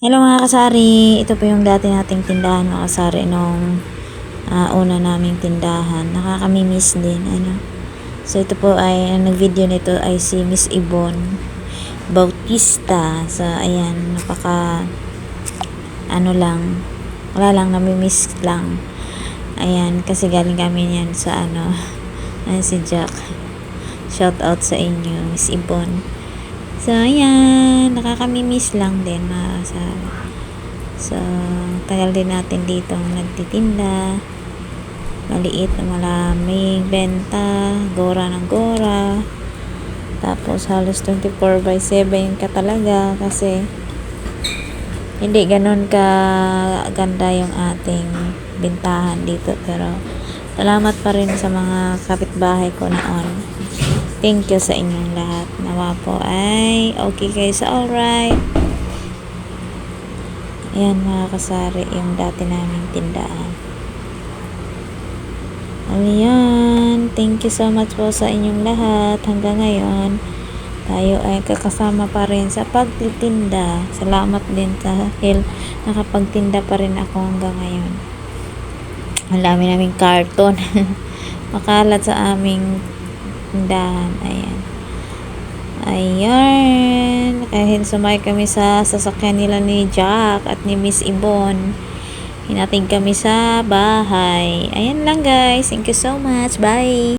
Hello mga kasari, ito po yung dati nating tindahan mga kasari nung una naming tindahan. Nakakamimiss din ano. So ito po ay nag-video nito ay si Miss Ibon Bautista. So ayan, napaka ano lang, wala lang, namimiss lang. Ayan, kasi galing kami yan sa ayan si Jack. Shout out sa inyo Miss Ibon. So, ayan, nakakamimiss lang din mga kasari. So, tagal din natin dito nagtitinda. Maliit na malamig, benta, gora ng gora. Tapos, halos 24/7 ka talaga kasi hindi ganun ka ganda yung ating bintahan dito. Pero, salamat pa rin sa mga kapitbahay ko noon. Thank you sa inyong lahat. Nawa po ay okay kayo sa alright. Ayan mga kasari, yung dati naming tindahan. Ayan. Thank you so much po sa inyong lahat. Hanggang ngayon, tayo ay kakasama pa rin sa pagtitinda. Salamat din sa nakapagtinda pa rin ako hanggang ngayon. Ang dami naming karton. Makalat sa aming tindahan. Ayan, kahit sumay kami sa sasakyan nila ni Jack at ni Miss Ibon, hinating kami sa bahay. Ayan lang guys, thank you so much, bye.